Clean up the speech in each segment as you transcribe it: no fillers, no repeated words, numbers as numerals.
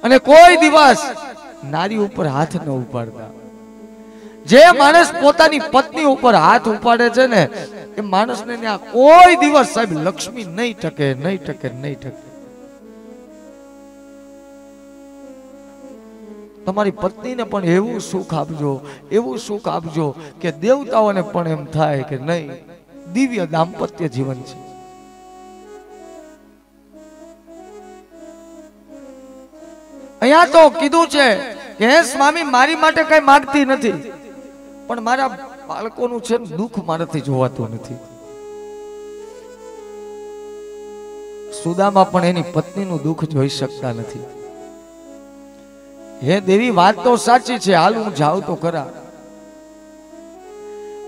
અને કોઈ દિવસ નારી ઉપર હાથ ન ઉપાડતા. જે માણસ પોતાની પત્ની ઉપર હાથ ઉપાડે છે ને એ માણસને ત્યાં કોઈ દિવસ સાહેબ લક્ષ્મી નહીં ટકે, નહીં ટકે, નહીં ટકે. તમારી પત્નીને પણ એવું સુખ આપજો, એવું સુખ આપજો કે દેવતાઓને પણ એમ થાય કે નહીં, દિવ્ય દાંપત્ય જીવન છે. અહીંયા તો કીધું છે કે હે સ્વામી, મારી માટે કઈ માંગતી નથી, પણ મારા બાળકોનું છે દુઃખ મારાથી જોવાતું નથી. સુદામા પણ એની પત્નીનું દુઃખ જોઈ શકતા નથી. હે દેવી, વાત તો સાચી છે, હાલ હું જાઉં તો ખરા,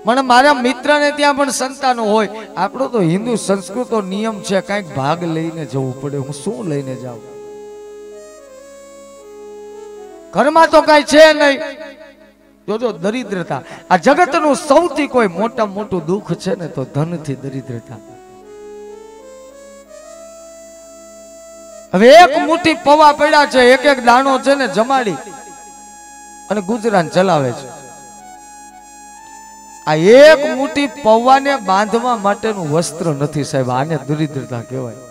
પણ મારા મિત્રને ત્યાં પણ સંતાનો હોય. આપણો તો હિન્દુ સંસ્કૃતનો નિયમ છે, કઈક ભાગ લઈને જવું પડે. હું શું લઈને જાઉં? ઘરમાં તો કઈ છે નહીં. જોજો દરિદ્રતા, આ જગતનું સૌથી કોઈ મોટામાં મોટું દુઃખ છે ને તો ધનથી દરિદ્રતા. હવે એક મુઠ્ઠી પૌવા પડ્યા છે, એક એક દાણો છે ને જમાડી અને ગુજરાન ચલાવે છે. આ એક મુઠ્ઠી પૌવાને બાંધવા માટેનું વસ્ત્ર નથી સાહેબ, આને દરિદ્રતા કહેવાય.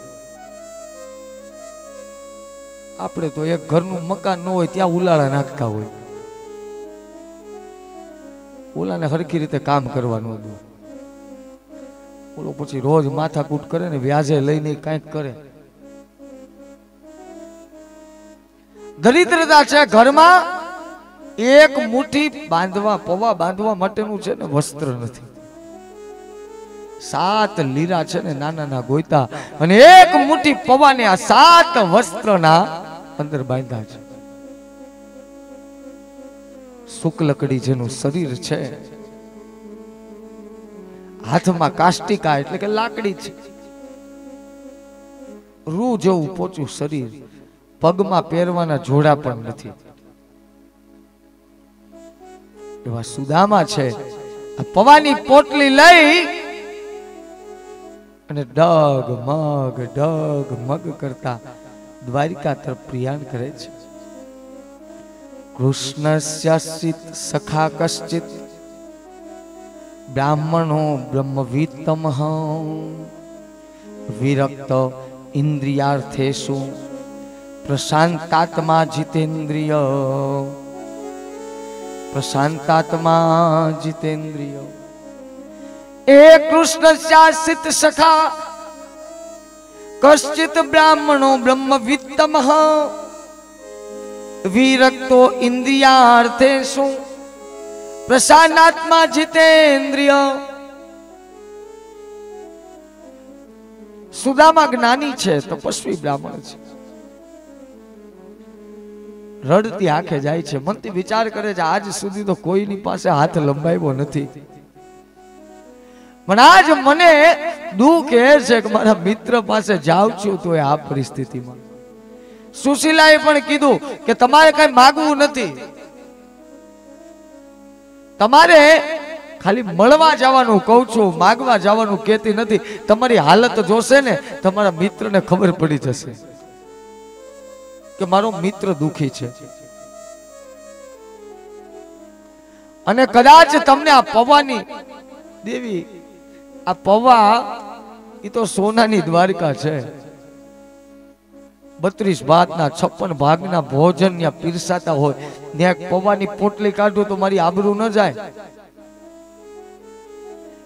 આપણે તો એક ઘરનું મકાન ન હોય ત્યાં ઉલાળા નાખતા હોય, ઓલાને હરખી રીતે કામ કરવાનું હતું. ઓલો પછી રોજ માથાકૂટ કરે ને વ્યાજે લઈને કંઈક કરે. દરિદ્રતા છે ઘરમાં. એક મુઠ્ઠી બાંધવા, પૌવા બાંધવા માટેનું છે ને વસ્ત્ર નથી. 7 લીરા છે ને નાના નાના ગોયતા, અને એક મુઠ્ઠી પૌવાને આ 7 વસ્ત્રના અંદર બાંધ્યા છે. શુક્લકડી જેનું શરીર છે, હાથમાં કાષ્ટિકા એટલે કે લાકડી છે, રૂ જેવું પોચું શરીર, પગમાં પહેરવાના જોડા પણ નથી. એવા સુદામા છે. આ પૌવાની પોટલી લઈ અને ડગ મગ કરતા દ્વારિકા તરફ પ્રયાણ કરે છે. કૃષ્ણસ્યસિત સખા કશ્ચિત બ્રાહ્મણો બ્રહ્મવિત્તમઃ વિરક્ત ઇન્દ્રિયાર્થેષુ પ્રશાંતાત્મા જીતેન્દ્રિય. પ્રશાંતાત્મા જીતેન્દ્રિય. એ કૃષ્ણસ્યાસિત સખા કશ્ચિત બ્રાહ્મણો બ્રહ્મવિત્તમઃ વિરક્તો ઇન્દ્રિયાર્થેષુ પ્રશાંતાત્મા જીતેન્દ્રિય. સુદામા જ્ઞાની છે, તપસ્વી બ્રાહ્મણ છે. રડતી આંખે જાય છે, મનથી વિચાર કરે છે આજ સુધી તો કોઈની પાસે હાથ લંબાવ્યો નથી, પણ આજ મને દુઃખ એ છે કે મારા મિત્ર પાસે જાઉં છું તો આ પરિસ્થિતિમાં. સુશીલાએ પણ કીધું કે તમારે કઈ માગવું નથી, તમારે ખાલી મળવા જવાનું કહું છું, માગવા જવાનું કહેતી નથી. તમારી હાલત જોશે ને તમારા મિત્રને ખબર પડી જશે કે મારો મિત્ર દુખી છે. અને કદાચ તમને આ પૌવાની દેવી, આ પૌવા એ તો સોનાની દ્વારકા છે. 32 ભાતના 56 ભાગના ભોજન ત્યાં પીરસાતા હોય, ત્યાં પૌવાની પોટલી કાઢું તો મારી આબરૂ ન જાય.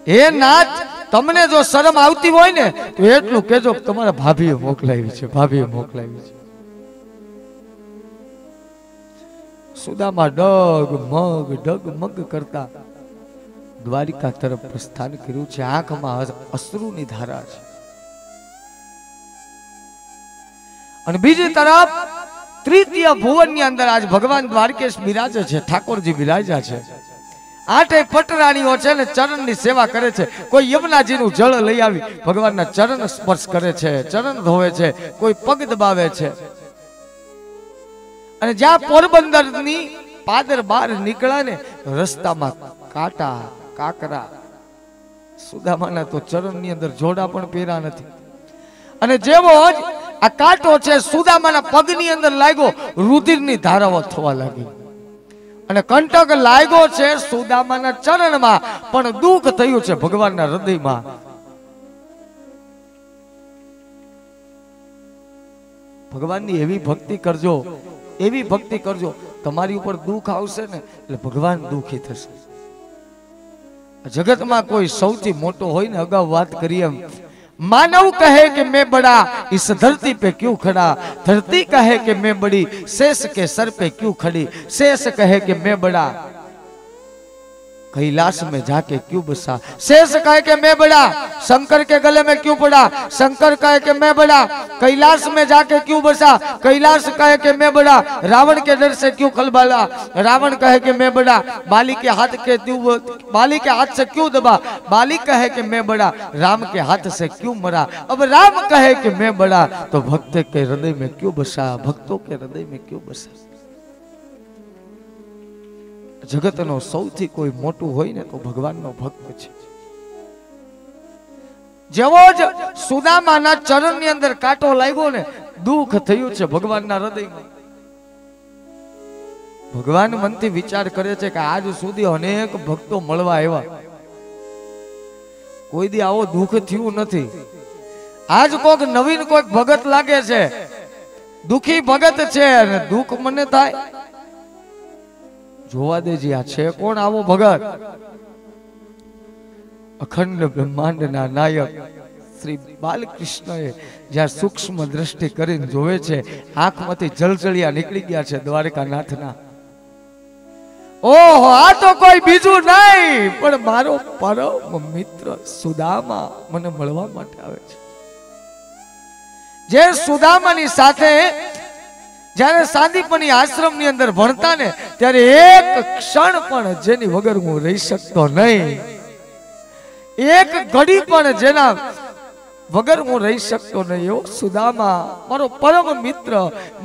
હે નાથ, તમને જો શરમ આવતી હોય ને તો એટલું કહેજો કે તમારા ભાભીએ મોકલાવી છે, ભાભીએ મોકલાવી છે. સુદામા ડગ મગ કરતા દ્વારિકા તરફ પ્રસ્થાન કર્યું છે. આંખમાં અશ્રુની ધારા છે. અને બીજી તરફ તૃતીય ભુવનની અંદર આજ ભગવાન દ્વારકેશ બિરાજે છે, ઠાકોરજી બિરાજ્યા છે. 8 પટરાણીઓ છે ને ચરણની સેવા કરે છે. કોઈ યમુનાજીનું જળ લઈ આવી ભગવાનના ચરણ સ્પર્શ કરે છે, ચરણ ધોવે છે, કોઈ પગ દબાવે છે. અને જ્યાં પોરબંદરની પાદર બહાર નીકળ્યા ને રસ્તામાં કાંટા કાકરા. સુદામાના તો ચરણની અંદર જોડા પણ પહેર્યા નથી. અને જેવો જ આ કાંટો છે સુદામાના પગની અંદર લાગ્યો, રુધિરની ધારાઓ થવા લાગી અને કંટક લાગ્યો છે સુદામાના ચરણમાં, પણ દુઃખ થયું છે ભગવાનના હૃદયમાં. ભગવાનની એવી ભક્તિ કરજો, એવી ભક્તિ કરજો, તમારી ઉપર દુઃખ આવશે ને એટલે ભગવાન દુઃખી થશે. જગતમાં કોઈ સૌથી મોટો હોય ને, અગાઉ વાત કરી એમ, मानव कहे कि मैं बड़ा इस धरती पे क्यों खड़ा, धरती कहे कि मैं बड़ी शेष के सर पे क्यों खड़ी, शेष कहे कि मैं बड़ा कैलाश में जाके क्यों बसा, शेष कहे कि मैं बड़ा शंकर के गले में क्यों पड़ा, शंकर कहे कि मैं बड़ा कैलाश में जाके क्यों बसा, कैलाश कहे कि मैं बड़ा रावण के डर से क्यों खलबला, रावण कहे कि मैं बड़ा बाली के हाथ से क्यों दबा, बाली कहे कि मैं बड़ा राम के हाथ से क्यों मरा, अब राम कहे कि मैं बड़ा तो भक्त के हृदय में क्यों बसा, भक्तों के हृदय में क्यों बसा. जगतनो सौथी कोई मोटू होय ने तो भगवाननो भक्त छे. जेवो ज सुदामाना चरणनी अंदर कांटो लाग्यो ने दुख थयुं छे भगवानना हृदयमां. भगवान मनथी विचार करे छे के आज सुधी अनेक भक्तो मळवा आव्या, कोई दी आवो दुख थयुं नथी. आज कोक नवीन कोई भगत लागे छे, दुखी भगत छे अने दुख मने थाय. જોવા દેજી આ છે કોણ આવો ભગત? અખંડ બ્રહ્માંડના નાયક શ્રી બાલકૃષ્ણએ જ્યાં સૂક્ષ્મ દ્રષ્ટિ કરીને જોવે છે, આંખમાંથી જળજળિયા નીકળી ગયા છે દ્વારકાનાથના. ઓહો, આ તો કોઈ બીજું નહીં પણ મારો પરમ મિત્ર સુદામા મને મળવા માટે આવે છે. જે સુદામાની સાથે જ્યારે સાંદીપની આશ્રમની અંદર ભણતા ને ત્યારે એક ક્ષણ પણ જેની વગર હું રહી શકતો નહીં, એક ઘડી પણ જેના વગર હું રહી શકતો નહીં, એવો સુદામા મારો પરમ મિત્ર,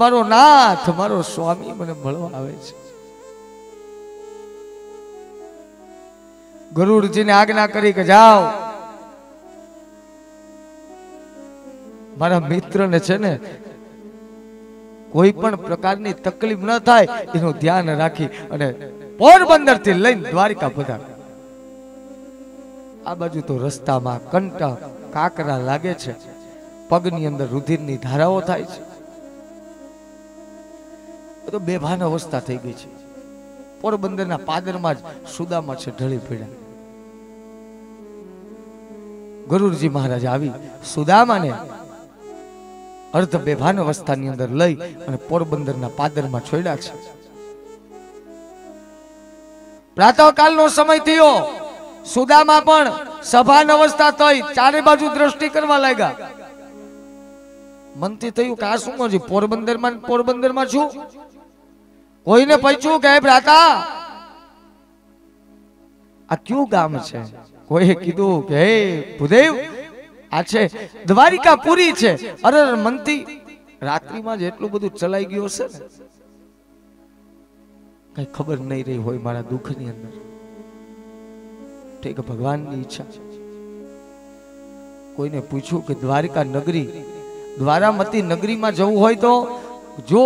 મારો નાથ, મારો સ્વામી મને મળવા આવે છે. ગરુડજીને આજ્ઞા કરી કે જાઓ મારા મિત્રને છે ને કોઈ પણ પ્રકારની તકલીફ ન થાય એનું ધ્યાન રાખી અને પોરબંદર થી લઈને દ્વારકા પધાર. આ બાજુ તો રસ્તામાં કંટક કાકરા લાગે છે, પગની અંદર રુધિરની ધારાઓ થાય છે, તો બેભાન અવસ્થા થઈ ગઈ છે. પોરબંદરના પાદરમાં જ સુદામા છે ઢળી પડ્યા. ગરુડજી મહારાજ આવી સુદામાને અર્ધ બેભાન અવસ્થાની અંદર લઈ અને પોરબંદરના પાદરમાં છોડ્યા છે. પ્રાતઃકાલનો સમય થયો, સુદામા પણ સભાન અવસ્થા થઈ, ચારે બાજુ દ્રષ્ટિ કરવા લાગ્યા. મનથી થયું કે આ શું છે, પોરબંદરમાં છું. કોઈને પૂછ્યું કે ભ્રાતા આ કયું ગામ છે? કોઈએ કીધું કે હે ભૂદેવ આ છે દ્વારિકાપુરી છે. અરે મનથી રાત્રિમાં જ એટલું બધું ચલાઈ ગયું હશે ને, કઈ ખબર નહીં રહી હોય મારા દુઃખની અંદર. ઠીક, ભગવાનની ઈચ્છા. કોઈને પૂછ્યું કે દ્વારિકા નગરી, દ્વારામતી નગરીમાં જવું હોય તો જો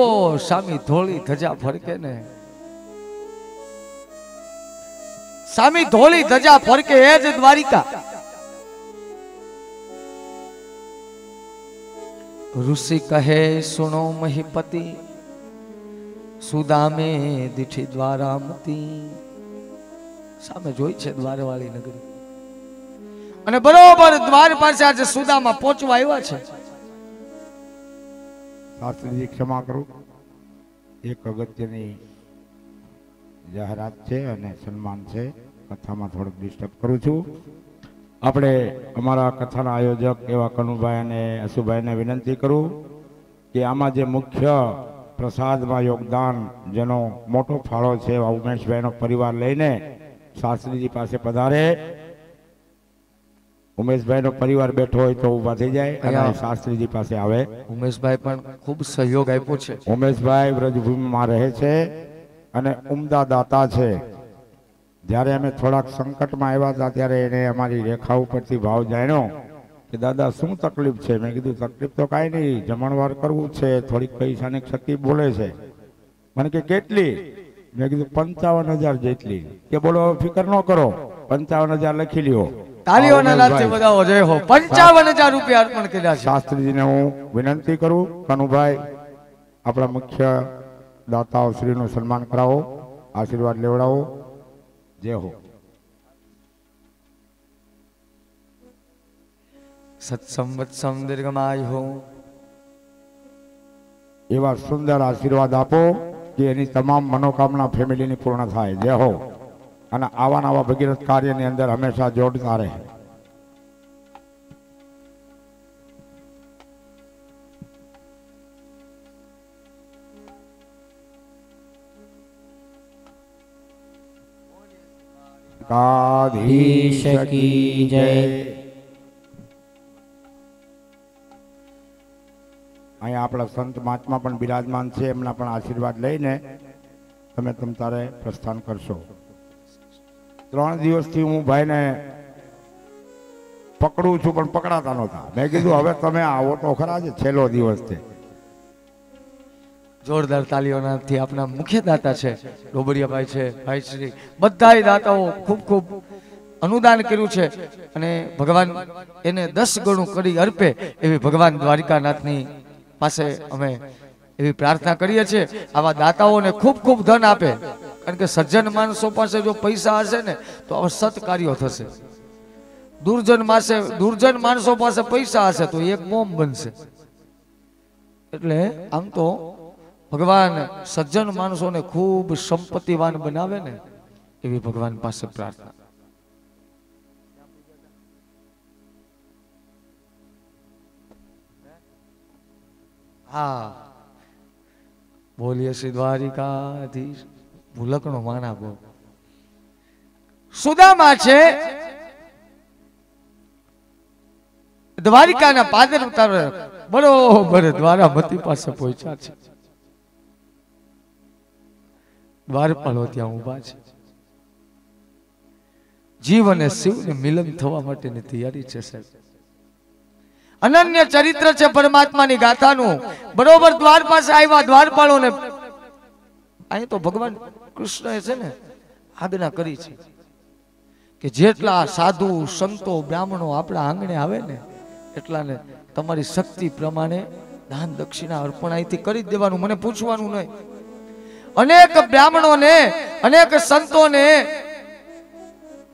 સામી ધોળી ધજા ફરકે ને, સામી ધોળી ધજા ફરકે એ જ દ્વારિકા. ऋषि कहे सुनो महिपति सुदामे दिठी द्वारामती. સામે જોઈ છે દ્વારવાળી નગરી અને બરોબર દ્વાર પાસે આજે સુદામા પહોંચવા આવ્યા છે. શાસ્ત્રીજી ક્ષમા કરું, એક અગત્યની જાહેરાત છે અને સન્માન છે, કથામાં થોડુંક ડિસ્ટર્બ કરું છું. આપણે અમારા કથાના આયોજક એવા કનુભાઈ અને અશુભાઈને વિનંતી કરું કે આમાં જે મુખ્ય પ્રસાદમાં યોગદાન જેનો મોટો ફાળો છે એવા ઉમેશભાઈનો પરિવાર લઈને શાસ્ત્રીજી પાસે પધારે. ઉમેશભાઈનો પરિવાર બેઠો હોય તો ઊભા થઈ જાય અને શાસ્ત્રીજી પાસે આવે. ઉમેશભાઈ પણ ખૂબ સહયોગ આપ્યો છે. ઉમેશભાઈ વ્રજભૂમિમાં રહે છે અને ઉમદા દાતા છે. જ્યારે અમે થોડાક સંકટમાં આવ્યા હતા ત્યારે એને અમારી રેખા ઉપરથી ભાવ જાણ્યો કે દાદા શું તકલીફ છે? મેં કીધું તકલીફ તો કાંઈ નહીં, જમણવાર કરવું છે, થોડીક પૈસાની ક્ષતિ બોલે છે. મને કે કેટલી? મેં કીધું 55,000 જેટલી. કે બોલો ફિકર ન કરો, 55,000 લખી લ્યો. તાલીઓના નાદથી બધાઓ જય હો. 55,000 રૂપિયા અર્પણ કર્યા છે. શાસ્ત્રીજીને હું વિનંતી કરું, કનુભાઈ આપણા મુખ્ય દાતાઓ શ્રીનું સન્માન કરાવો, આશીર્વાદ લેવડાવો. જય હો. સત્સંવત્સમ દીર્ઘમાયુ. એવા સુંદર આશીર્વાદ આપો કે એની તમામ મનોકામના ફેમિલીની પૂર્ણ થાય. જય હો. અને આવા નવા ભગીરથ કાર્યની અંદર હંમેશા જોડતા રહે. દ્વારકાધીશ કી જય. અહીંયા આપણા સંત મહાત્મા પણ બિરાજમાન છે, એમના પણ આશીર્વાદ લઈને તમે તારે પ્રસ્થાન કરશો. 3 દિવસથી હું ભાઈને પકડું છું પણ પકડાતા નહોતા. મેં કીધું હવે તમે આવો તો ખરા, છે છેલ્લો દિવસ છે. જોરદાર તાલીઓનાથી આપણા મુખ્ય દાતા છે ડોબરિયાભાઈ છે, ભાઈ શ્રી, બધાય દાતાઓ ખૂબ ખૂબ અનુદાન કર્યું છે અને ભગવાન એને 10 ગણું કરી અર્પે એવી ભગવાન દ્વારિકાનાથની પાસે અમે એવી પ્રાર્થના કરીએ છીએ. આવા દાતાઓને ખૂબ ખૂબ ધન આપે, કારણ કે સજ્જન માણસો પાસે જો પૈસા હશે ને તો આવા સત્કાર્યો થશે. દુર્જન માણસો પાસે પૈસા હશે તો એક બોમ્બ બનશે. એટલે આમ તો ભગવાન સજ્જન માણસોને ખૂબ સંપત્તિવાન બનાવે ને એવી ભગવાન પાસે પ્રાર્થના. હા, બોલીએ શ્રી દ્વારિકાધીશ. ભૂલકણો માના બહુ. સુદામા છે દ્વારિકાના પાદર ઉતારે બરોબર દ્વારામતી પાસે પહોંચ્યા છે. દ્વારપાલો ત્યાં ઉભા છે. જીવ અને શિવને મિલન થવા માટેની તૈયારી છે સાહેબ. અનન્ય ચરિત્ર છે પરમાત્માની ગાથાનું. બરોબર દ્વાર પાસે આવ્યા દ્વારપાળોને. અહીં તો ભગવાન કૃષ્ણએ છે ને આજ્ઞા કરી છે કે જેટલા સાધુ સંતો બ્રાહ્મણો આપણા આંગણે આવે ને એટલાને તમારી શક્તિ પ્રમાણે દાન દક્ષિણા અર્પણ અહીંથી કરી જ દેવાનું, મને પૂછવાનું નહીં. અનેક બ્રાહ્મણોને અનેક સંતોને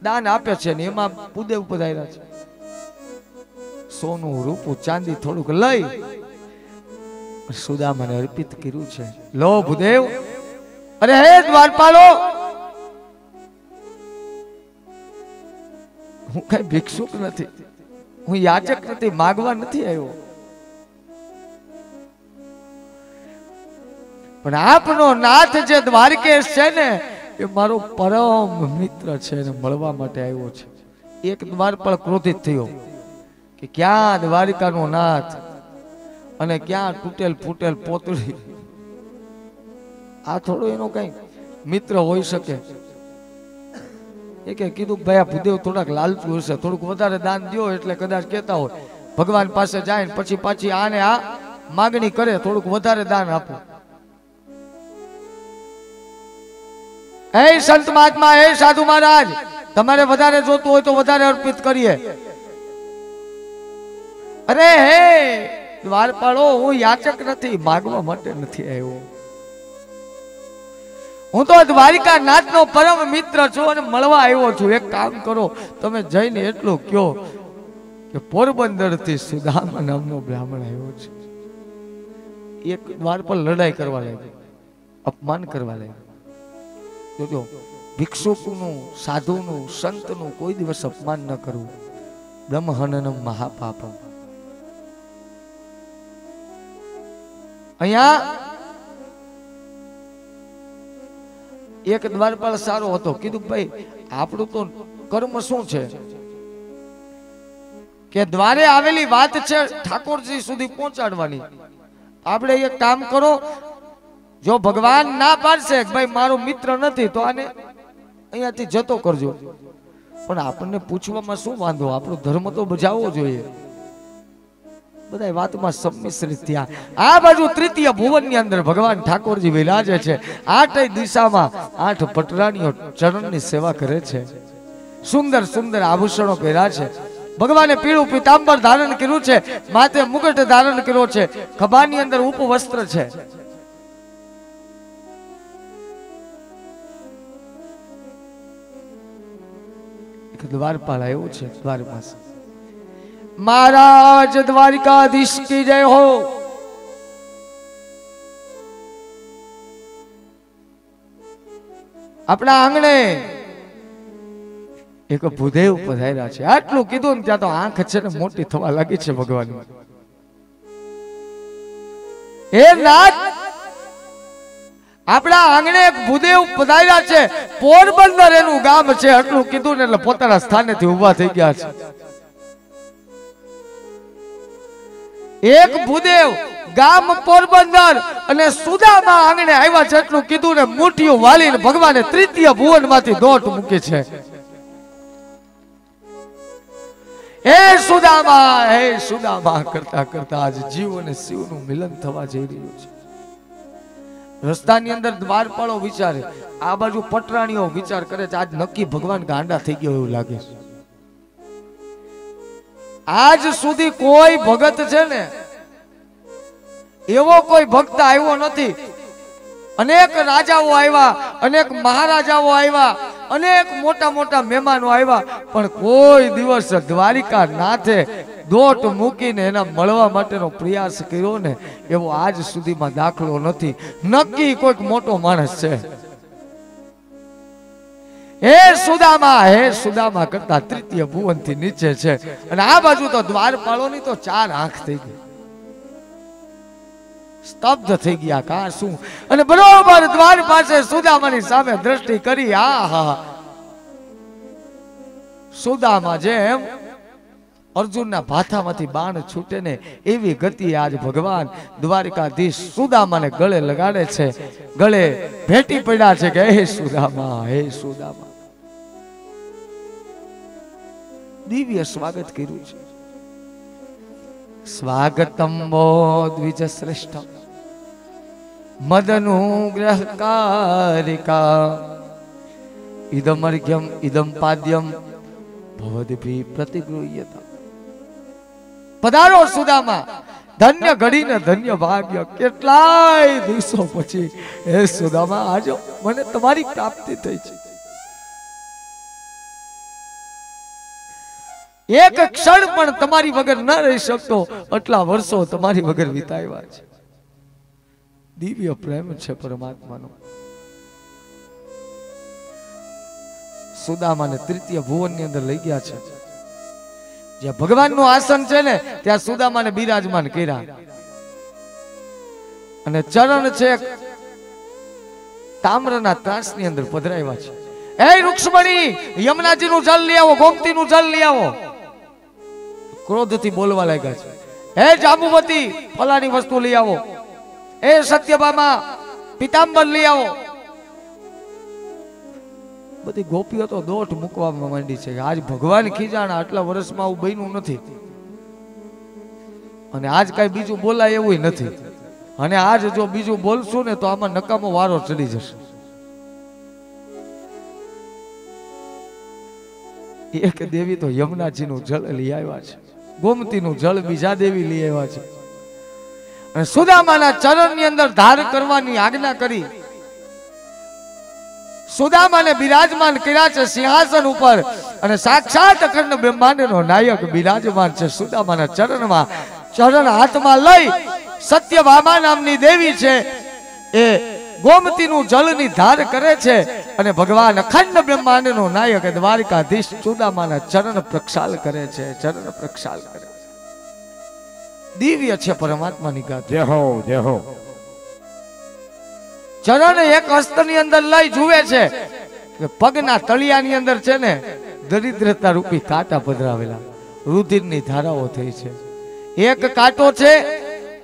દાન આપે છે ને એમાં ભૂદેવ પધાર્યા છે. સોનું રૂપું ચાંદી થોડુંક લઈ સુદામાને અર્પિત કર્યું છે. લો ભૂદેવ. અરે હે દ્વારપાલો, હું કઈ ભિક્ષુક નથી, હું યાચક નથી, માગવા નથી આવ્યો, પણ આપનો નાથ જે દ્વારકેશ છે ને એ મારો પરમ મિત્ર છે ને મળવા માટે આવ્યો છે. એક દ્વારપાળ ક્રોધિત થયો કે ક્યાં દ્વારિકાનો નાથ અને ક્યાં તૂટેલ ફૂટેલ પોતળી. આ થોડો એનો કઈ મિત્ર હોઈ શકે. એ કે કીધું ભાઈ આ ભૂદેવ થોડાક લાલચુ હશે, થોડુંક વધારે દાન દો એટલે કદાચ કહેતા હોય ભગવાન પાસે જાય ને પછી પાછી આને આ માગણી કરે થોડુંક વધારે દાન આપો. એ સંત મહાત્મા, એ સાધુ મહારાજ, તમારે વધારે જોતું હોય તો વધારે અર્પિત કરીએ. અરે હે દ્વારપાળો, હું યાચક નથી, માગવા માટે નથી આવ્યો. હું તો દ્વારિકા નાથનો પરમ મિત્ર છું અને મળવા આવ્યો છું. એક કામ કરો, તમે જઈને એટલું કયો કે પોરબંદર થી સુદામા નામનો બ્રાહ્મણ આવ્યો છે. એક દ્વારપાળ લડાઈ કરવા લાગ્યો, અપમાન કરવા લાગ્યો. જોજો, ભિક્ષુકનું, સાધુનું, સંતનું કોઈ દિવસ અપમાન ન કરવું. બ્રહ્મહનનમ મહાપાપમ. અહીંયા એક દ્વારપાળ સારો હતો. કીધું ભાઈ આપણું તો કર્મ શું છે કે દ્વારે આવેલી વાત છે ઠાકોરજી સુધી પહોંચાડવાની. આપણે એક કામ કરો, જો ભગવાન ના પાડશે ભાઈ મારો મિત્ર નથી તો આને અહીંયાથી જતો કરજો, પણ આપણને પૂછવામાં શું વાંધો, આપણો ધર્મ તો બજાવવો જોઈએ. બધા વાતમાં સંમિશ્રિત થયા. આ બાજુ તૃતીય ભુવનની અંદર ભગવાન ઠાકોરજી વિરાજે છે. 8 દિશામાં 8 પટરાણીઓ ચરણની સેવા કરે છે. સુંદર સુંદર આભૂષણો પહેર્યા છે. ભગવાને પીળું પીતાંબર ધારણ કર્યું છે, માથે મુગટ ધારણ કર્યો છે, ખભાની અંદર ઉપવસ્ત્ર છે. દ્વારપાલ આવ્યો છે દ્વારમાં. મહારાજ દ્વારિકાધીશ કી જય હો. આપણા આંગણે એક ભૂદેવ પધાર્યા છે. આટલું કીધું ને ત્યાં તો આંખ છે ને મોટી થવા લાગી છે ભગવાન. એ નાથ, આપણા આંગણે એક ભૂદેવ પધાર્યા છે. પોરબંદર એનું ગામ છે. આટલું કીધું ને એટલે પોતાના સ્થાનેથી ઊભા થઈ ગયા છે. એક ભૂદેવ, ગામ પોરબંદર અને સુદામા આંગણે આવ્યા છે. એટલું કીધું ને મુઠ્ઠીઓ વાલીને ભગવાને તૃતીય ભુવન માંથી દોટ મૂકી છે. હે સુદામા કરતા કરતા આજ જીવ અને શિવનું મિલન થવા જઈ રહ્યું છે. રસ્તાની અંદર દ્વારપાળો વિચારે, આ બાજુ પટરાણીઓ વિચાર કરે છે. આજ નક્કી ભગવાન ગાંડા થઈ ગયો એવું લાગે છે. આજ સુધી કોઈ ભગત છે ને એવો કોઈ ભક્ત આવ્યો નથી. અનેક રાજાઓ આવ્યા, અનેક મહારાજાઓ આવ્યા, અનેક મોટા મોટા મહેમાનો આવ્યા, પણ કોઈ દિવસ દ્વારિકા નાથે દોટ મૂકીને એના મળવા માટેનો પ્રયાસ કર્યો ને એવો આજ સુધીમાં દાખલો નથી. નક્કી કોઈક મોટો માણસ છે. હે સુદામા કરતા તૃતીય ભુવન થી નીચે છે. અને આ બાજુ તો દ્વારપાળોની તો 4 આંખ થઈ ગઈ, સ્તબ્ધ થઈ ગયા. કા શું? અને બરોબર દ્વાર પાસે સુદામાની સામે દ્રષ્ટિ કરી. આહા, સુદામા જેમ અર્જુનના ભાથામાંથી બાણ છૂટે ને એવી ગતિ આજ ભગવાન દ્વારિકાધીશ સુદામાને ગળે લગાડે છે. ગળે ભેટી પડ્યા છે કે હે સુદામા, હે સુદામા. દિવ્ય સ્વાગત કર્યું છે. સ્વાગતમ વો દ્વિજ શ્રેષ્ઠ મદનુગ્રહકારિકા ઇદમર્ઘ્યમ ઇદમ પાદ્યમ ભવદભી પ્રતિગૃહ્યતા. પધારો સુદામા, ધન્ય ઘડી ને ધન્ય ભાગ્ય. કેટલાય દિવસો પછી હે સુદામા આજો મને તમારી પ્રાપ્તિ થઈ છે. એક ક્ષણ પણ તમારી વગર ન રહી શકતો આટલા વર્ષો તમારી વગર વિતાવ્યા છે. દિવ્ય પ્રેમ છે પરમાત્માનો. સુદામાને તૃતીય ભુવનની અંદર લઈ ગયા છે. જ્યાં ભગવાનનું આસન છે ને ત્યાં સુદામાને બિરાજમાન કર્યા. અને ચરણ છે તામ્રના ત્રાસની અંદર પધરાવ્યા છે. એ રૂક્ષ્મણી, યમુનાજીનું જળ લઈ આવો, ગોમતીનું જળ લઈ આવો. ક્રોધથી બોલવા લાગ્યા છે. હે જાંબુવતી, ફલાની વસ્તુ લઈ આવો. એ સત્યભામા, પિતાંબર લઈ આવો. બધી ગોપીઓ તો દોટ મૂકવામાં માંડી છે. આજ ભગવાન ખીજાણા, આટલા વર્ષમાં આવું બન્યું નથી. અને આજ કઈ બીજું બોલાય એવું નથી. અને આજ જો બીજું બોલશું ને તો આમાં નકામો વારો ચડી જશે. એક દેવી તો યમુનાજીનું જળ લઈ આવ્યા છે, ગોમતીનું જળ બીજા દેવી લઈ આવ્યા છે. અને સુદામાના ચરણની અંદર ધાર કરવાની આજ્ઞા કરી. સુદામાને બિરાજમાન કર્યા છે સિંહાસન ઉપર. અને સાક્ષાત અખંડ બ્રહ્માંડનો નાયક બિરાજમાન છે સુદામાના ચરણમાં. ચરણ હાથમાં લઈ સત્યભામા નામની દેવી છે એ ગોમતીનું જળની ધાર કરે છે. અને ભગવાન અખંડ બ્રહ્માંડનો નાયક દ્વારિકાધીશ સુદામાના ચરણ પ્રક્ષાલ કરે છે. ચરણ પ્રક્ષાલ કરે છે. દિવ્ય છે પરમાત્માની ગાથા. જય હો, જય હો. ચરણ એક હસ્તની અંદર લઈ જુએ છે કે પગના તળિયાની અંદર છે ને દરિદ્રતા રૂપી કાંટા પધરાવેલા, રુધિરની ધારાઓ થઈ છે. એક કાંટો છે,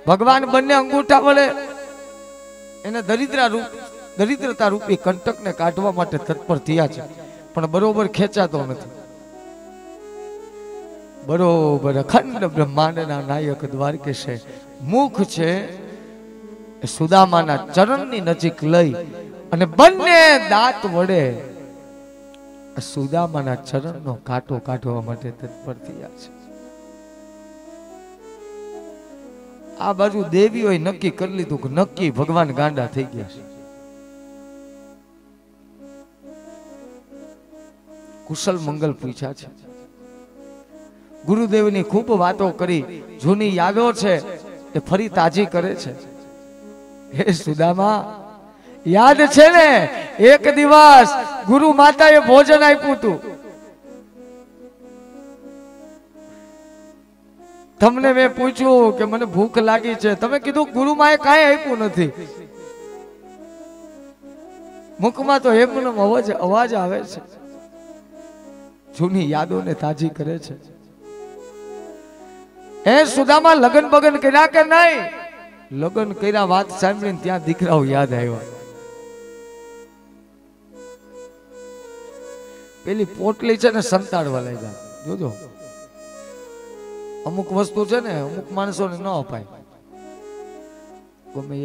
ભગવાન બંને અંગૂઠા વડે એને દરિદ્રતા રૂપી કંટકને કાઢવા માટે તત્પર થયા છે, પણ બરોબર ખેંચાતો નથી. બરોબર અખંડ બ્રહ્માંડના નાયક દ્વારકેશે મુખ છે એ સુદામાના ચરણની નજીક લઈ અને બંને દાંત વડે સુદામાના ચરણનો કાંટો કાઢવા માટે તત્પર થયા છે. આ બાજુ દેવીઓએ નક્કી કરી લીધું કે નક્કી ભગવાન ગાંડા થઈ ગયા છે. કુશલ મંગલ પૂછ્યા છે. ગુરુદેવની ખૂબ વાતો કરી, જૂની યાદો છે એ ફરી તાજી કરે છે. હે સુદામા, યાદ છે ને એક દિવસ ગુરુ માતાએ ભોજન આપ્યું હતું, તમને મેં પૂછ્યું કે મને ભૂખ લાગી છે, તમે કીધું ગુરુમાએ કાંઈ આપ્યું નથી. મુખમાં તો એમનો અવાજ આવે છે. જૂની યાદોને તાજી કરે છે. એ સુદામા લગન બગન કર્યા કે નહીં? લગન કર્યા વાત સાંભળીને ત્યાં દીકરાઓ યાદ આવ્યા. પેલી પોટલી છે ને સંતાડવા લાગ્યા. જોજો, અમુક વસ્તુ છે ને અમુક માણસોને ન અપાય. ગમે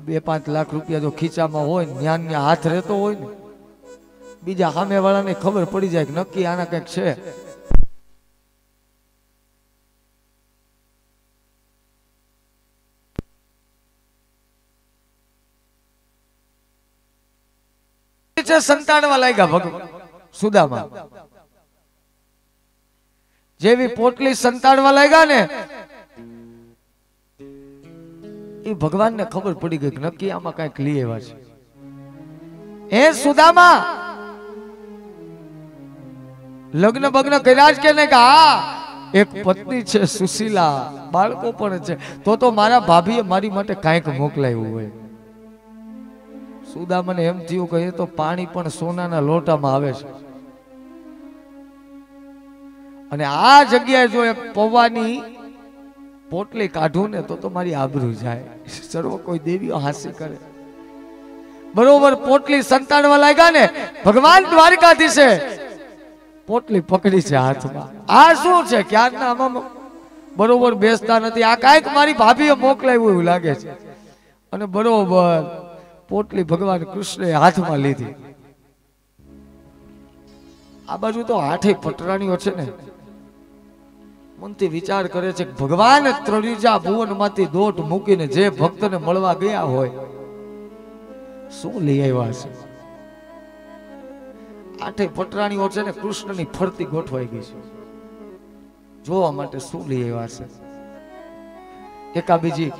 2-5 લાખ રૂપિયા જો ખીચામાં હોય, જ્ઞાન હાથ રહેતો હોય ને, બીજા સામે વાળાને ખબર પડી જાય કે નક્કી આના કંઈક છે. સંતાડવા લાગ્યા ભગવાન સુદામા. જેવી પોટલી સંતાડવા લાગ્યા ને એ ભગવાનને ખબર પડી ગઈ કે નક્કી આમાં કઈક લઈ આવ્યા છે. હે સુદામા, લગ્ન બગ્ન કર્યા જ કે નહીં? કે હા, એક પત્ની છે સુશીલા, બાળકો પણ છે. તો મારા ભાભીએ મારી માટે કાંઈક મોકલાયું હોય. સુદામાને એમ થયું કે એ તો પાણી પણ સોનાના લોટામાં આવે છે, અને આ જગ્યાએ જો એક પૌવાની પોટલી કાઢું ને તો મારી આબરૂ જાય. સર્વ કોઈ દેવીઓ હાસ્ય કરે. બરોબર પોટલી સંતાડવા લાગ્યા ને, ભગવાન દ્વારકાધીશે પોટલી પકડી છે હાથમાં. આ શું છે? ક્યારના આમાં બરોબર બેસતા નથી. આ કાંઈક મારી ભાભીએ મોકલાવ્યું એવું લાગે છે. અને બરોબર પોટલી ભગવાન કૃષ્ણે હાથમાં લીધી. આ બાજુ તો 8 પટરાણીઓ છે ને, મનથી વિચાર કરે છે કે ભગવાન ત્રણિજા ભુવનમાંથી દોટ મૂકીને જે ભક્તને મળવા ગયા હોય શું લઈ આવ્યા છે. 8 પટરાણીઓ છે ને કૃષ્ણની ફરતી ગોઠવાઈ ગઈ છે, જોવા માટે શું લઈ આવ્યા છે. એકા બીજી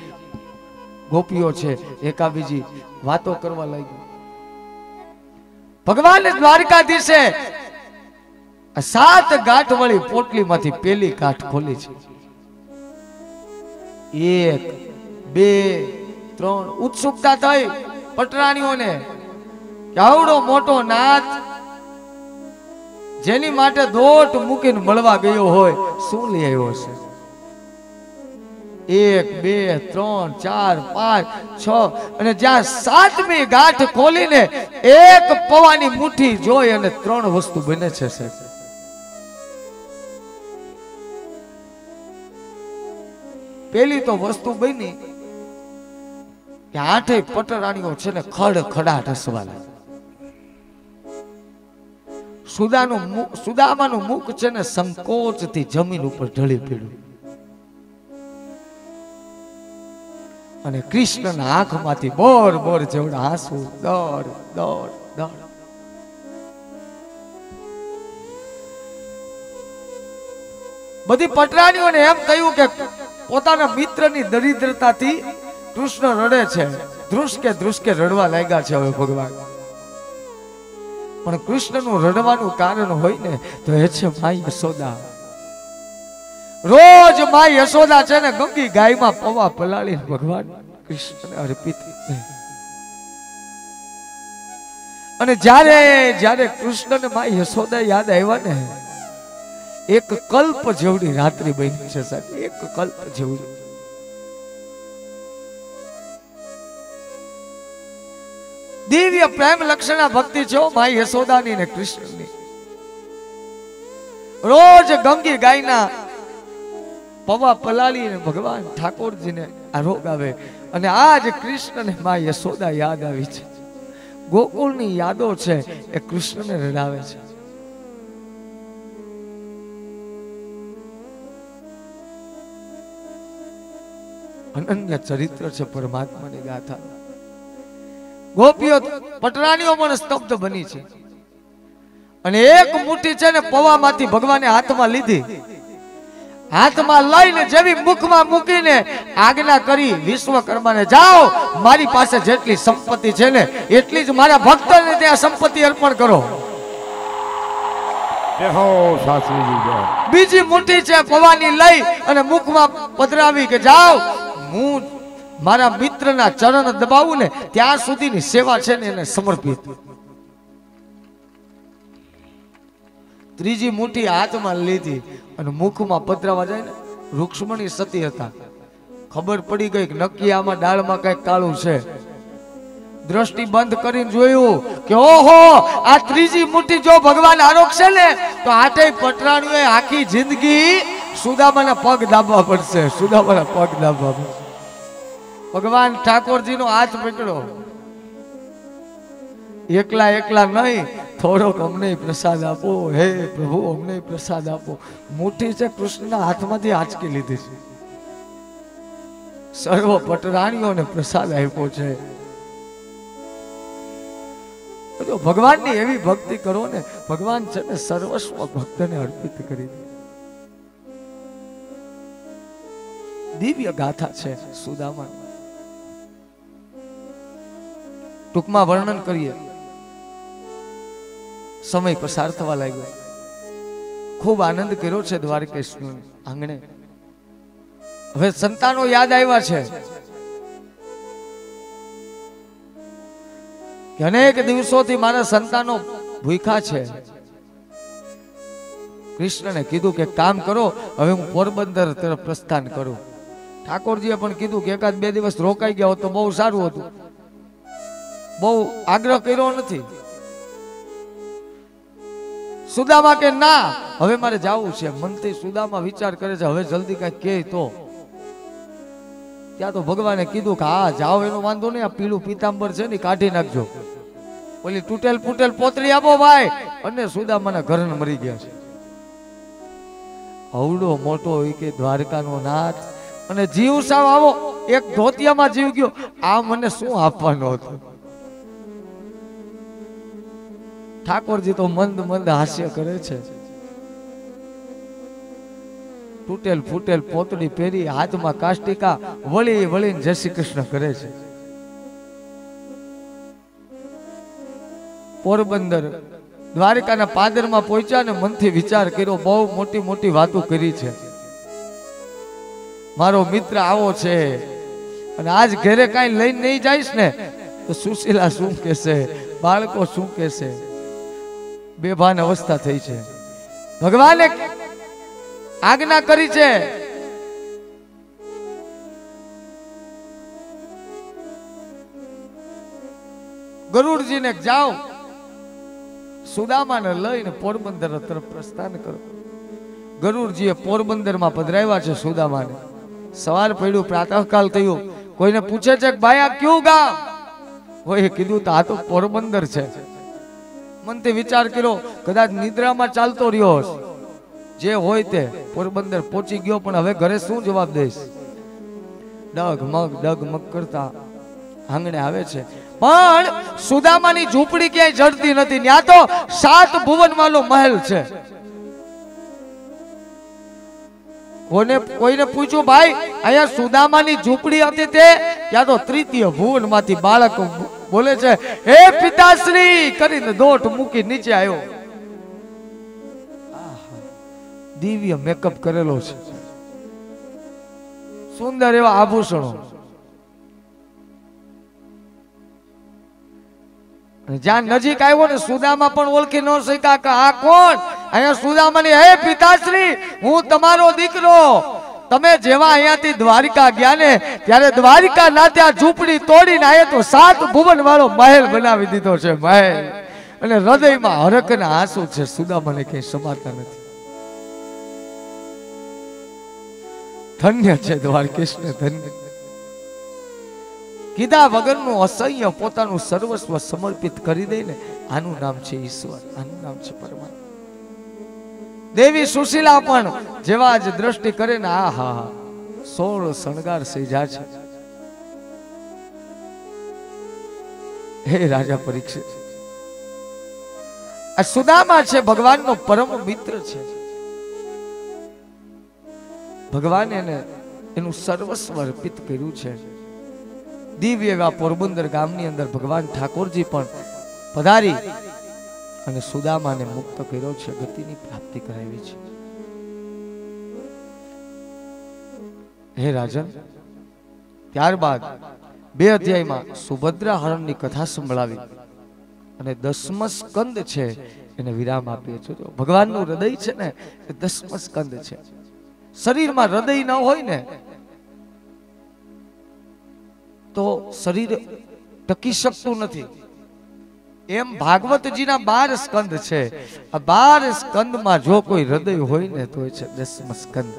ગોપીઓ છે, એકા બીજી વાતો કરવા લાગી. ભગવાન દ્વારકાધીશે 7 ગાંઠ વાળી પોટલીમાંથી પેલી ગાંઠ ખોલી છે. 1 2 3 ઉત્સુકતા થઈ પટરાણીઓને કે આવડો મોટો નાથ જેની માટે દોટ મૂકીને મળવા ગયો હોય શું લઈ આવ્યો છે. 1 2 3 4 5 6 અને જ્યાં 7મી ગાંઠ ખોલીને એક પૌવાની મુઠ્ઠી જોઈ અને 3 વસ્તુ બને છે. પેલી તો વસ્તુ બની કે 8 પટરાણીઓ છે ને ખડખડાટ હસવા લાગી. સુદામાનું મુખ છે ને સંકોચથી જમીન ઉપર ઢળી પડ્યું અને કૃષ્ણના આંખમાંથી બોર બોર જેવડા આંસુ દોડ દોડ દોડ. બધી પટરાણીઓને એમ કહ્યું કે પોતાના મિત્રની દરિદ્રતાથી કૃષ્ણ રડે છે. ધ્રુસકે રડવા લાગ્યા છે હવે ભગવાન. પણ કૃષ્ણનું રડવાનું કારણ હોય ને તો એ છે માઈ યશોદા. રોજ માઈ યશોદા છે ને ગંગી ગાયમાં પૌવા પલાળીને ભગવાન કૃષ્ણને અર્પિત. અને જ્યારે કૃષ્ણને માઈ યશોદા યાદ આવ્યા ને, એક કલ્પ જેવડી રાત્રિ બની છે સાહેબ, એક કલ્પ જેવડી. દિવ્ય પ્રેમ લક્ષણા ભક્તિ છે માઈ યશોદાની ને કૃષ્ણની. રોજ ગંગી ગાયના પવા પલાળીને ભગવાન ઠાકોરજીને આ રોગ આવે અને આજ કૃષ્ણને માં યશોદા યાદ આવી છે. ગોકુળની યાદો છે એ કૃષ્ણને રડાવે છે. અનન્ય ચરિત્ર છે પરમાત્માની ગાથા. ગોપીઓ પટરાણીઓ પણ સ્તબ્ધ બની છે અને એક મુઠ્ઠી છે ને પવામાંથી ભગવાને હાથમાં લીધી. હાથમાં લઈને જેવી મુખમાં મૂકીને આજ્ઞા કરી વિશ્વકર્માને, જાઓ મારી પાસે જેટલી સંપત્તિ છે ને એટલી જ મારા ભક્તને ત્યાં સંપત્તિ અર્પણ કરો. બીજી મુઠ્ઠી છે પવાની લઈ અને મુખમાં પધરાવી કે જાઓ હું મારા મિત્રના ચરણ દબાવું ને ત્યાં સુધીની સેવા છે ને એને સમર્પિત. ત્રીજી મુઠ્ઠી હાથમાં લીધી અને મુખમાં પધરાવા જાય ને રૂક્ષ્મણી સતી હતા. ખબર પડી ગઈ કે નક્કી આમાં ડાળમાં કઈક કાળું છે. દ્રષ્ટિ બંધ કરીને જોયું કે ઓહો આ ત્રીજી મુઠ્ઠી જો ભગવાન આરોગશે ને તો આઠેય પટરાણીઓએ આખી જિંદગી સુદામાના પગ દાબવા પડશે. સુદામાના પગ દાબવા પડશે. ભગવાન ઠાકોરજીનો હાથ પકડો. એકલા એકલા નહીં, થોડોક અમને પ્રસાદ આપો. હે પ્રભુ અમને પ્રસાદ આપો. મુઠ્ઠી છે કૃષ્ણના હાથમાંથી આંચકી લીધી છે. સર્વ પટરાણીઓને પ્રસાદ આપ્યો છે. જો ભગવાનની એવી ભક્તિ કરો ને, ભગવાન છે ને સર્વસ્વ ભક્તને અર્પિત કરી દે. દિવ્ય ગાથા છે સુદામા. ટૂંકમાં વર્ણન કરીએ, સમય પસાર થવા લાગ્યો. ખૂબ આનંદ કર્યો છે દ્વારકેશ આંગણે. હવે સંતાનો યાદ આવ્યા છે કે અનેક દિવસોથી મારા સંતાનો ભૂખ્યા છે. કૃષ્ણને કીધું કે કામ કરો, હવે હું પોરબંદર તરફ પ્રસ્થાન કરું. ઠાકોરજીએ પણ કીધું કે એકાદ બે દિવસ રોકાઈ ગયા હોત તો બહુ સારું હતું. બહુ આગ્રહ કર્યો નથી. સુદામા કે ના હવે મારે જવું છે. મનથી સુદામા વિચાર કરે છે હવે જલ્દી કઈ કે તો. ત્યાં તો ભગવાને કીધું કે હા જાઓ એનો વાંધો નહીં, આ પીળું પીતાંબર છે ને કાઢી નાખજો. ઓલી તૂટેલ ફૂટેલ પોતરી આપો ભાઈ. અને સુદામાના ઘરને મરી ગયા છે. અવડો મોટો હોય કે દ્વારકાનો નાથ અને જીવ સાવ આવો એક ધોતિયામાં જીવ ગયો. આ મને શું આપવાનો હતો? ઠાકોરજી તો મંદ મંદ હાસ્ય કરે છે. તૂટેલ ફૂટેલ પોતડી પહેરી હાથમાં કાષ્ટિકા વળી વળીને જય શ્રી કૃષ્ણ કરે છે. પોરબંદર દ્વારકાના પાદરમાં પહોંચ્યા ને મનથી વિચાર કર્યો, બહુ મોટી મોટી વાતો કરી છે. મારો મિત્ર આવો છે અને આજ ઘરે કાંઈ લઈને નહીં જઈશ ને તો સુશીલા શું કહેશે, બાળકો શું કહેશે? બેભાન અવસ્થા થઈ છે. ભગવાને આજ્ઞા કરી છે ગરુડજીને જાઓ સુદામાને લઈને પોરબંદર તરફ પ્રસ્થાન કરો. ગરુડજીએ પોરબંદરમાં પધરાવ્યા છે સુદામાને. સવાર પડ્યું, પ્રાતઃકાલ થયું. કોઈને પૂછે છે કે ભાઈ આ કયું ગામ? કોઈએ કીધું તો આ તો પોરબંદર છે. મનથી વિચાર કર્યો કદાચ નિદ્રામાં ચાલતો રહ્યો જે હોય તે. પોરબંદર પહોંચી ગયો પણ હવે ઘરે શું જવાબ દઈશ? ડગમગ કરતા આંગણે આવે છે. પણ સુદામાની ઝૂંપડી ક્યાંય જડતી નથી. ત્યાં તો 7 ભુવન વાળો મહેલ છે. કોઈને પૂછ્યું ભાઈ અહીંયા સુદામાની ઝૂંપડી હતી તે? ત્યાં તો તૃતીય ભુવન માંથી બાળક બોલે છે હે પિતાશ્રી કરીને દોટ મૂકી નીચે આવ્યો. દિવ્ય મેકઅપ કરેલો છે, સુંદર એવા આભૂષણો. જ્યાં નજીક આવ્યો ને સુદામા પણ ઓળખી ન શક્યા કે આ કોણ? અહીંયા સુદામાની હે પિતાશ્રી હું તમારો દીકરો. તમે જેવા અહીંયાથી દ્વારિકા ગયા ને ત્યારે દ્વારિકા ના ત્યાં ઝૂંપડી તોડીને આયા તો 7 ભુવન વાળો મહેલ બનાવી દીધો છે. મહેલ અને હૃદયમાં હરખ ના આંસુ છે. સુદામાને કઈ સમાતા નથી. ધન્ય છે દ્વારકેશ ને ધન્ય. કીધા વગરનું અસહ્ય પોતાનું સર્વસ્વ સમર્પિત કરી દે ને આનું નામ છે ઈશ્વર, આનું નામ છે પરમાત્મા. દેવી સુશીલા પણ જેવા જ દ્રષ્ટિ કરે ને આહા 16 શણગાર સેજા છે. હે રાજા પરીક્ષિત, આ સુદામા છે ભગવાનનો પરમ મિત્ર છે. ભગવાન એને એનું સર્વસ્વ અર્પિત કર્યું છે. દિવ્ય એવા પોરબંદર ગામની અંદર ભગવાન ઠાકોરજી પણ પધારી અને સુદામાને મુક્ત કર્યો છે, ગતિની પ્રાપ્તિ કરાવી છે. હે રાજન, ત્યારબાદ 2 અધ્યાયમાં સુભદ્રા હરણની કથા સંભળાવી અને 10મ સ્કંદ છે એને વિરામ આપ્યો છે. ભગવાનનું હૃદય છે ને એ 10મ સ્કંદ છે. શરીરમાં હૃદય ન હોય ને તો શરીર ટકી શકતું નથી. એમ ભાગવતજીના 12 સ્કંદ છે. આ 12 સ્કંદમાં જો કોઈ હૃદય હોય ને તો એ છે 10મ સ્કંદ.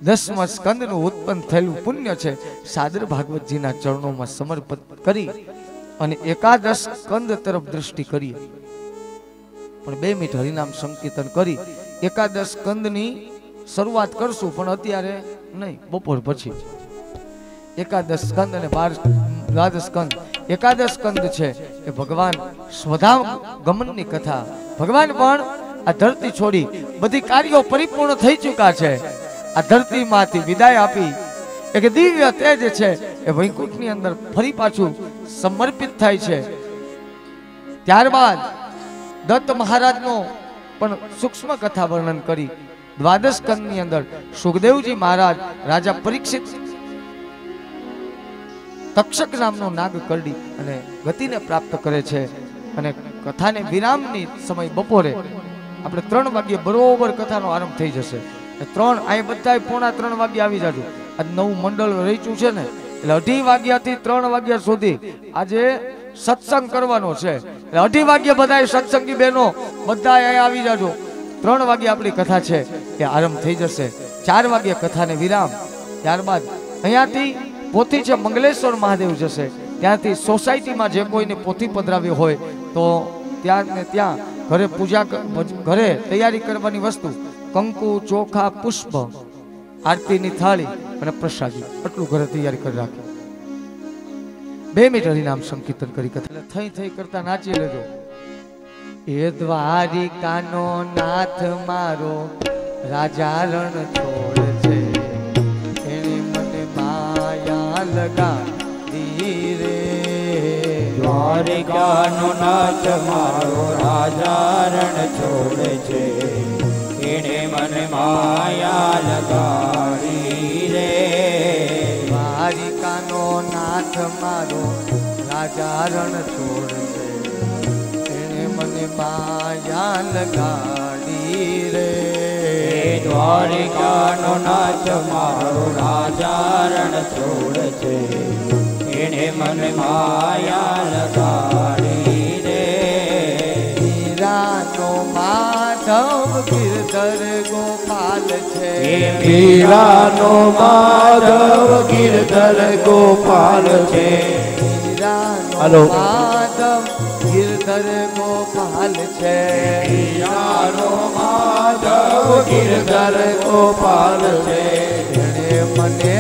10મ સ્કંદનું ઉત્પન્ન થયેલું પુણ્ય છે સાદર ભાગવતજીના ચરણોમાં સમર્પિત કરી અને એકાદશ સ્કંદ તરફ દ્રષ્ટિ કરીએ. પણ 2 મિનિટ હરિનામ સંકીર્તન કરી એકાદશ સ્કંદની શરૂઆત કરશું, પણ અત્યારે નહીં, બપોર પછી. એકાદશ સ્કંદ અને 12 સ્કંદ. એકાદશ સ્કંદ છે એ ભગવાન સ્વધામ ગમનની કથા. ભગવાન પણ આ ધરતી છોડી બધી કાર્યો પરિપૂર્ણ થઈ ચૂક્યા છે. આ ધરતીમાંથી વિદાય આપી એક દિવ્ય તેજ છે એ વૈકુંઠની અંદર ફરી પાછું સમર્પિત થાય છે. ત્યારબાદ દત્ત મહારાજનો પણ સૂક્ષ્મ કથા વર્ણન કરી. 12 સ્કંદની અંદર સુખદેવજી મહારાજ રાજા પરીક્ષિત તક્ષક નામનો નાગ કરડી અને ગતિને પ્રાપ્ત કરે છે. અને કથાને વિરામની સમય બપોરે આપણે 3 વાગ્યે બરોબર કથાનો આરંભ થઈ જશે. 3 અહીં બધા 2:45 વાગે આવી જાજો. આજ નવું મંડળ રચ્યું છે ને એટલે 2:30 વાગ્યાથી 3 વાગ્યા સુધી આજે સત્સંગ કરવાનો છે. એટલે 2:30 વાગ્યે બધા સત્સંગી બહેનો બધા અહીં આવી જાજો. 3 વાગે આપણી કથા છે એ આરંભ થઈ જશે. 4 વાગ્યે કથાને વિરામ. ત્યારબાદ અહીંયાથી પોથી છે મંગલેશ્વર મહાદેવ જશે. ત્યાંથી સોસાયટીમાં જે કોઈને પોથી પધરાવી હોય તો ત્યાં ને ત્યાં ઘરે પૂજા ઘરે તૈયારી કરવાની વસ્તુ કંકુ, ચોખા, પુષ્પ, આરતીની થાળી અને પ્રસાદી આટલું ઘરે તૈયારી કરી રાખી. 2 મિનિટ હરિનામ સંકીર્તન કરી કથા થઈ કરતા નાચી લેજો. એ દ્વારિકાનો નાથ મારો રાજા રણ છોડ છે, એને મને માયા લગાડી રે. દ્વારિકાનો નાથ મારો રાજા રણ છોડ છે, એને મને માયા લગાડી રે. દ્વારિકાનો નાથ મારો રાજા રણ છોડ છે, એને મને માયા લગાડી રે. દ્વારિકાનો નાથ મારો રાજા રણ છોડ છે, એને મને માયા લગાડી રે. મીરાનો માધવ ગિરધર ગોપાલ છે, મીરાનો માધવ ગિરધર ગોપાલ છે. મીરાનો માધવ ગિરધર ગોપાલ છે, મીરાનો માધવ ગિરધર ગોપાલ છે. એને મને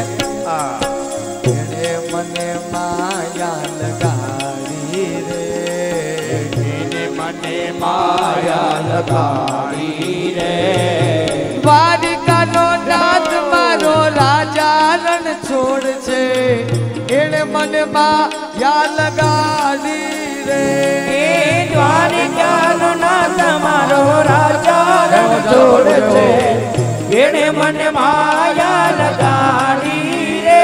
માયા લગાડી રે. એને મને માયા લગાડી રે. દ્વારિકાનો નાથ મારો રાજા રણ છોડ છે, એને મને માયા લગાડી રે. દ્વારિકાનો નાથ મારો રાજા રણ છોડ છે, એને મને માયા લગાડી રે.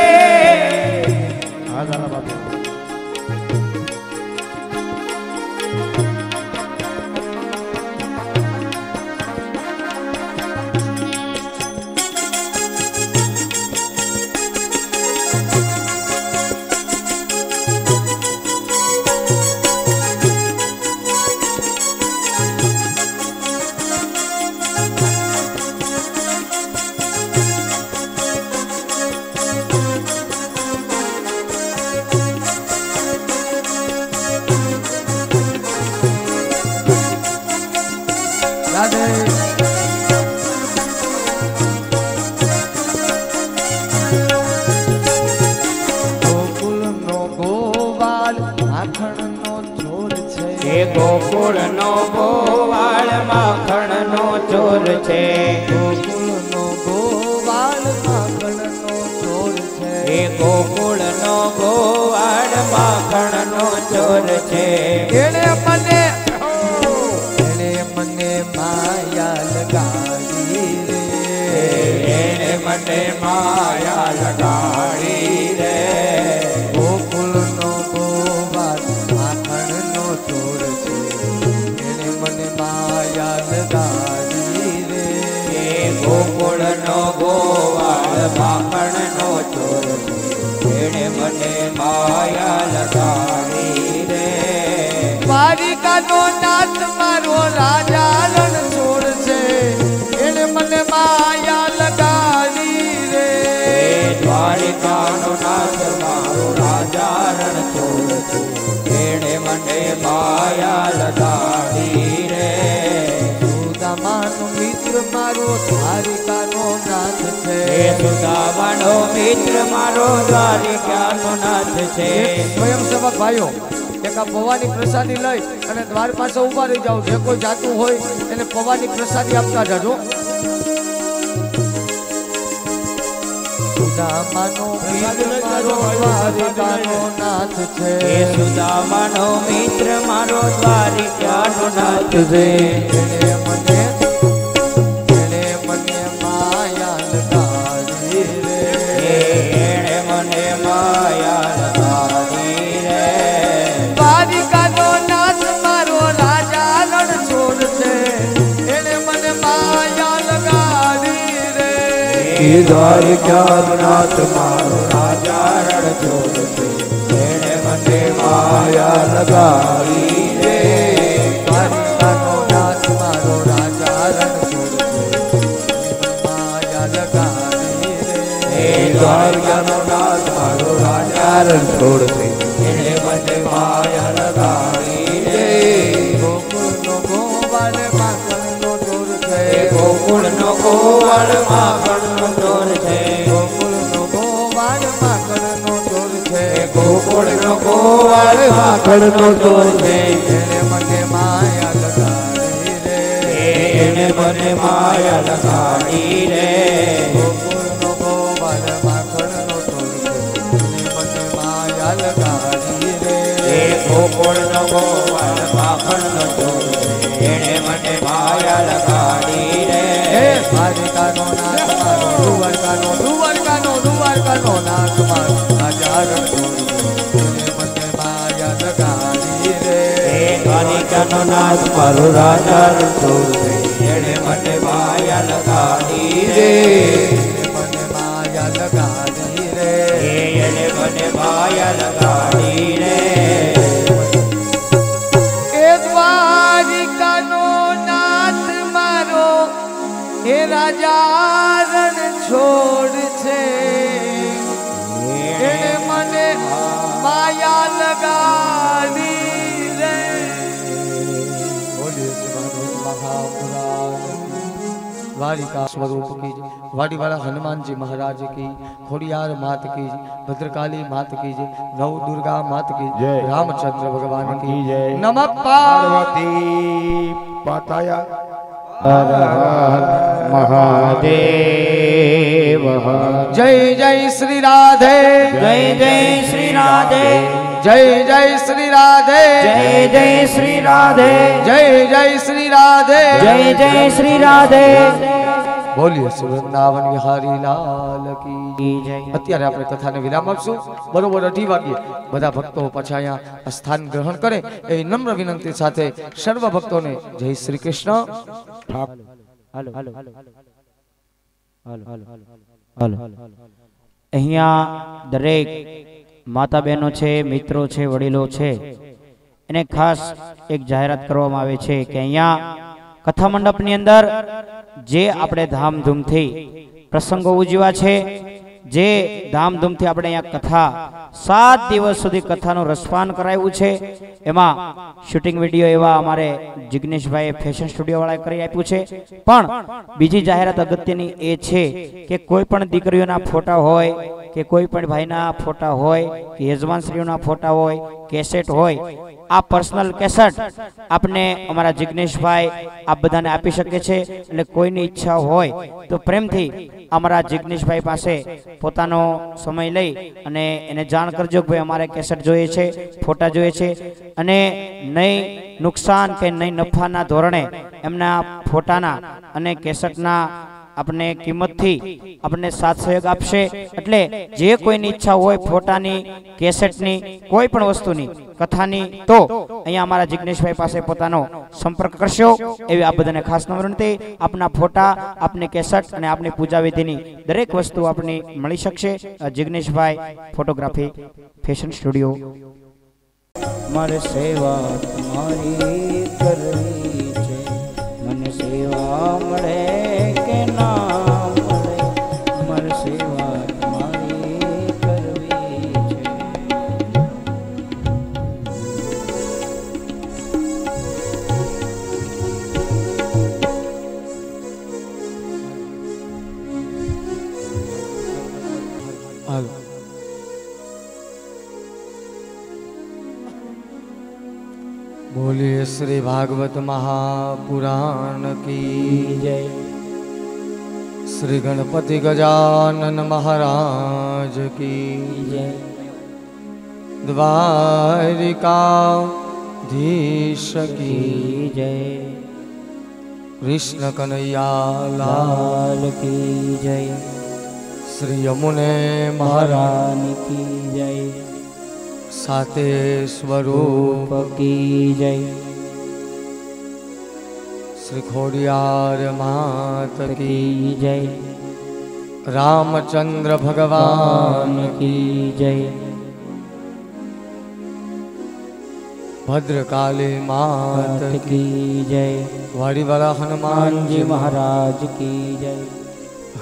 એ ગોકુળનો ગોવાળ માખણનો ચોર છે ગોકુળનો ગોવાળ માખણનો ચોર છે એ ગોકુળનો ગોવાળ માખણનો ચોર છે એણે મને માયા લગાડી રે એને મને માયા લગાડી રે ગોકુળનો ગોવાળ માખણનો ચોર છે એણે મને માયા લગાડી રે એ ગોકુળનો ગોવાળ માખણનો ચોર છે એને મને માયા લગાડી રે દ્વારિકાનો નાથ મારો રાજા રણછોડ છે એણે મને માયા લગાડી રે દ્વારિકાનો નાથ મારો રાજા રણછોડ છે એને મને માયા લગાડી રે સુદામાનો મિત્ર મારો દ્વારિકાનો નાથ છે એ સુદામાનો મિત્ર મારો દ્વારિકાનો નાથ છે સ્વયંસેવક ભાઈઓ એક આ પૌવાની પ્રસાદી લઈ અને દ્વાર પાસે ઊભા રહી જાઓ જે કોઈ જાતું હોય એને પૌવાની પ્રસાદી આપતા જાજો સુદામાનો મિત્ર મારો દ્વારિકાનો નાથ છે એ સુદામાનો મિત્ર મારો દ્વારિકાનો નાથ છે એણે મને માયા લગાડી રે એણે મને માયા લગાડી રે દ્વારિકાનો નાથ મારો રાજા રણછોડ છે એણે મને માયા લગાડી રે દ્વારિકાનો નાથ મારો રાજા રણછોડ છે એણે મને માયા લગાડી રે દ્વારિકાનો નાથ મારો રાજા રણછોડ છે માયા લગાડી રે દ્વારકાનો નાથ મારો રાજા રણછોડ છે એણે મને માયા લગાડી રે ગોકુળનો ગોવાળ માખણનો ચોર છે ગોકુળનો ગોવાળ માખણનો ચોર છે ગોકુળનો ગોવાળ માખણનો ચોર છે ગોકુળનો ગોવાળ માખણનો ચોર છે એણે મને માયા લગાડી રે એણે મને માયા લગાડી રે ગોકુળનો ગોવાળ માખણનો ચોર છે એણે મને માયા લગાડી રે ગોકુળનો ગોવાળ માખણનો ચોર છે એણે મને માયા લગાડી રે દ્વારિકાનો નાથ મારો દ્વારકાનો નાથ મારો રાજા રણછોડ એણે મને માયા લગાડી રે દ્વારિકાનો નાથ મારો રાજા રણછોડ છે એણે મને માયા લગાડી રે મને માયા લગાડી રે એણે મને માયા લગાડી રે એ દ્વારિકાનો નાથ મારો એ રાજા રણછોડ છે એણે મને માયા લગાડી રે બોલીએ શ્રીમાન મહાપુરાણ દ્વારિકા સ્વરૂપ की वाड़ीवाला हनुमान जी महाराज की खोड़ियार मात की भद्रकाली मात की नव दुर्गा मात की जय। रामचंद्र भगवान की जय। नमः पार्वती पार्वती पाताया હર હર મહાદેવ जय जय श्री राधे જય જય શ્રી રાધે जय जय श्री राधे જય જય શ્રી રાધે जय जय श्री राधे જય જય શ્રી રાધે બોલીએ શ્રી વૃંદાવન વિહારી લાલ કી જય અત્યારે આપણે કથાને વિરામ આપશું બરોબર 8 વાગ્યે બધા ભક્તો પાછા અહીંયા સ્થાન ગ્રહણ કરે એ નમ્ર વિનંતી સાથે સર્વ ભક્તોને જય શ્રી કૃષ્ણ અહીંયા દરેક માતા બહેનો છે મિત્રો છે વડીલો છે એને ખાસ એક જાહેરાત કરવામાં આવે છે કે અહીંયા કથા મંડપની અંદર જે આપણે ધામધૂમથી પ્રસંગો ઉજવ્યા છે જે ધામધૂમથી આપણે અહીંયા કથા 7 દિવસ સુધી કથાનું રસપાન કરાવ્યું છે એમાં શૂટિંગ વિડીયો એવા અમારે જિગ્નેશભાઈ ફેશન સ્ટુડિયો વાળાએ કરી આપ્યું છે પણ બીજી જાહેરાત અગત્યની એ છે કે કોઈ પણ દીકરીઓના ફોટા હોય કે કોઈ પણ ભાઈના ફોટા હોય કે યજમાનશ્રીઓના ફોટા હોય કેસેટ હોય આ પર્સનલ કેસેટ આપને અમારા જિગ્નેશભાઈ આપ બધાને આપી શકે છે। એટલે કોઈની ઈચ્છા હોય તો પ્રેમથી અમારા જિગ્નેશભાઈ પાસે પોતાનો સમય લઈ અને એને જાણ કરજો કે ભાઈ અમારે કેસેટ જોઈએ છે, ફોટા જોઈએ છે, અને નહીં નુકસાન કે નહીં નફાના ધોરણે એમના ફોટાના અને કેસેટના अपने किंमत थी अपने साथ सहयोग आपशे। એટલે જે કોઈની ઈચ્છા હોય ફોટાની, કેસેટની, કોઈ પણ વસ્તુની, કથાની, તો અહીંયા અમારા જિગ્નેશભાઈ પાસે પોતાનો સંપર્ક કરશો એવી આપ બધાને ખાસ વિનંતી। આપના ફોટા, આપની કેસેટ અને આપની પૂજા વિધિની દરેક વસ્તુ આપની મળી શકશે। જિગ્નેશભાઈ ફોટોગ્રાફી ફેશન સ્ટુડિયો। મારે સેવા મારી કરવી છે, મને સેવા મળે કે ના મળે, મારે સેવા મારી કરવી છે। बोलिए श्री भागवत महापुराण की जय। श्री गणपति गजानन महाराज की जय। द्वारिकाधीश की जय। कृष्ण कन्हैया लाल की जय। श्री यमुने महारानी की जय। साते स्वरूप की जय। श्री खोडियार मात की जय। रामचंद्र भगवान की जय। भद्रकाली मात की जय। वाड़ीवाला हनुमान जी महाराज की जय।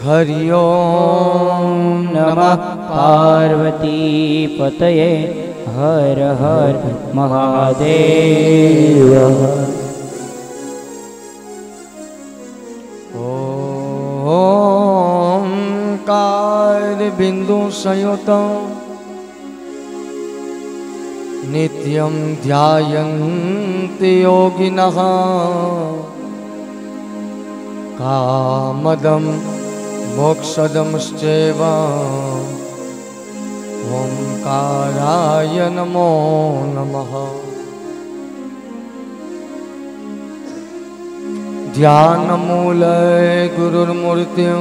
हरि ओम नमः पार्वती पतये हर हर महादेव। ओंकार बिंदु संयुत नित्यं ध्यायन्ति योगिनः कामदं मोक्षदंश्चैव ओंकाराय नमो नमः। ध्यानमूले गुरुर्मूर्तिं